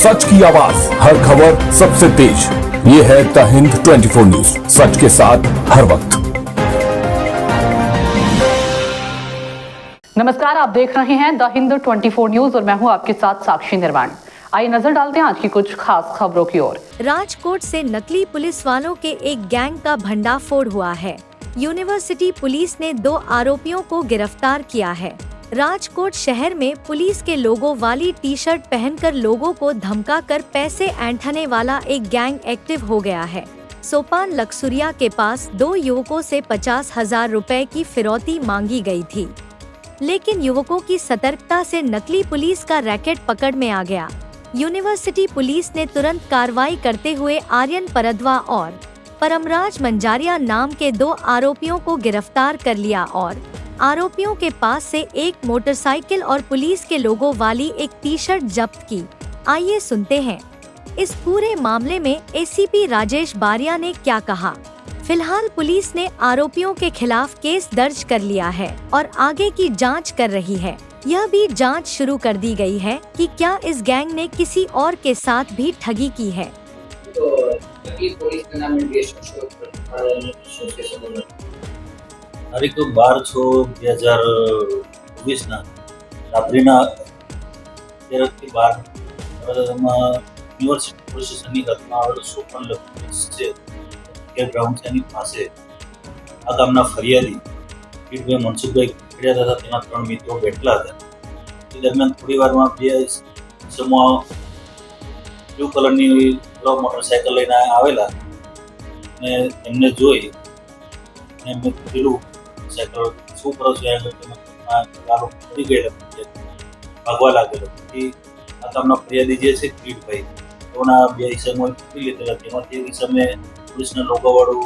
सच की आवाज, हर खबर सबसे तेज। ये है द हिंद 24 न्यूज, सच के साथ हर वक्त। नमस्कार, आप देख रहे हैं द हिंद 24 न्यूज और मैं हूं आपके साथ साक्षी निर्वाण। आइए नजर डालते हैं आज की कुछ खास खबरों की ओर। राजकोट से नकली पुलिस वालों के एक गैंग का भंडाफोड़ हुआ है। यूनिवर्सिटी पुलिस ने 2 आरोपियों को गिरफ्तार किया है। राजकोट शहर में पुलिस के लोगों वाली टी शर्ट पहनकर लोगों को धमकाकर पैसे ऐंठने वाला एक गैंग एक्टिव हो गया है। सोपान लक्सुरिया के पास 2 युवकों से 50,000 रुपए की फिरौती मांगी गई थी, लेकिन युवकों की सतर्कता से नकली पुलिस का रैकेट पकड़ में आ गया। यूनिवर्सिटी पुलिस ने तुरंत कार्रवाई करते हुए आर्यन परद्वा और परमराज मंजारिया नाम के 2 आरोपियों को गिरफ्तार कर लिया और आरोपियों के पास से एक मोटरसाइकिल और पुलिस के लोगो वाली एक टी शर्ट जब्त की। आइए सुनते हैं इस पूरे मामले में एसीपी राजेश बारिया ने क्या कहा। फिलहाल पुलिस ने आरोपियों के खिलाफ केस दर्ज कर लिया है और आगे की जांच कर रही है। यह भी जांच शुरू कर दी गई है कि क्या इस गैंग ने किसी और के साथ भी ठगी की है। તારીખ 12/6/2024 રાત્રિના 13 યુનિવર્સિટી પોલીસ સ્ટેશનની હદમાં આવેલો સોપન છે ગ્રાઉન્ડ છે એની પાસે આ ગામના ફરિયાદી પીઠભાઈ મનસુખભાઈ ખેડિયા હતા, તેના 3 મિત્રો બેઠેલા હતા। તે દરમિયાન થોડી વારમાં 2 સમૂહ બ્લુ કલરની મોટરસાયકલ લઈને આવેલા અને એમને જોઈ એમને કીધું સાયકલ શું કરો છો, ભાગવા લાગેલો। આ કામના ફરિયાદી જે છે પીઠભાઈ તેઓના 2 ઈસમો પકડી લીધેલા, તેમાંથી એક ઈસમે પોલીસના લોગોવાળું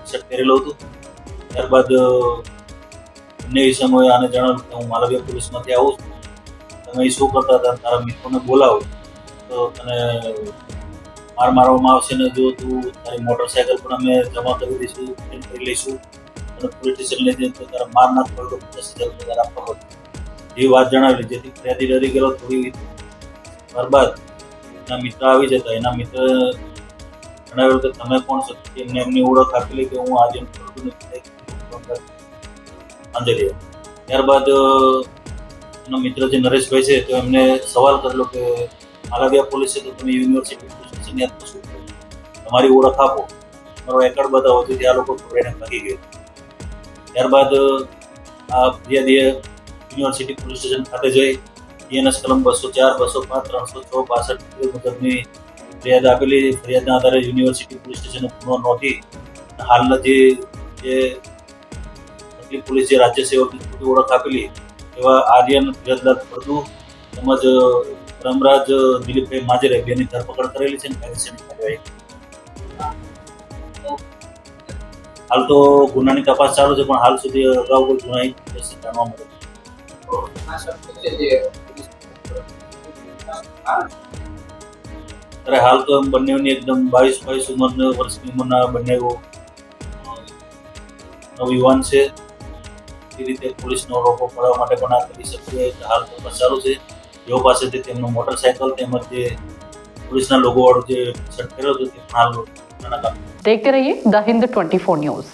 શર્ટ પહેરેલું હતું। ત્યારબાદ બંને ઈસમોએ આને જણાવ્યું કે હું માલવીય પોલીસમાંથી આવું છું, તમે શું કરતા હતા, તારા મિત્રોને બોલાવો તો તને માર મારવામાં આવશે ને જો તું તારી મોટરસાયકલ પણ અમે જમા કરી દઈશું, કરી લઈશું અને પોલીસ સ્ટેશન લઈ જઈને તારા માર ના પડે તો 50,000 આપવા પડે એવી વાત જણાવેલી, જેથી ફરિયાદી ડરી ગયેલો। થોડી વાર બાદ એના મિત્ર આવી જતા એના મિત્ર જણાવ્યું કે તમે કોણ છો, એમને એમની ઓળખ આપેલી કે હું આજે આંજલિયા। ત્યારબાદ એનો મિત્ર જે નરેશભાઈ છે તો એમને સવાલ કરેલો કે માલવીયા પોલીસ છે તો તમે યુનિવર્સિટી પોલીસ સ્ટેશનની અંદર શું કરો, તમારી ઓળખ આપો, તમારો એકડ બતાવો, તેથી આ લોકો એને ભાગી ગયા। ત્યારબાદ આ ફરિયાદીએ યુનિવર્સિટી પોલીસ સ્ટેશન ખાતે જઈ બીએનએસ કલમ 204, 205, 306, 62 મુજબની ફરિયાદ આપેલી। ફરિયાદના આધારે યુનિવર્સિટી પોલીસ સ્ટેશને ગુનો નોંધી હાલના જે નકલી પોલીસ જે રાજ્ય સેવકની ખોટી ઓળખ આપેલી એવા આર્યન ધીરજલાલ ફળદુ તેમજ પરમરાજ દિલીપભાઈ માજરે બેની ધરપકડ કરેલી છે અને કાયદેસરની કાર્યવાહી। હાલ તો ગુનાની તપાસ ચાલુ છે, પણ હાલ સુધી અગાઉ કોઈ ગુનાહિત કેસ જાણવા મળે ત્યારે હાલ તો બંનેની એકદમ 22 વર્ષની ઉંમરના બંને નવયુવાન છે। એ રીતે પોલીસનો રોકો પાડવા માટે પણ આ કરી શકીએ। હાલ તપાસ ચાલુ છે। જેઓ પાસેથી તેમનું મોટરસાયકલ તેમજ જે पुलिस लोगो और शर्ट पहरो तो देखते रहिए द हिंद 24 न्यूज।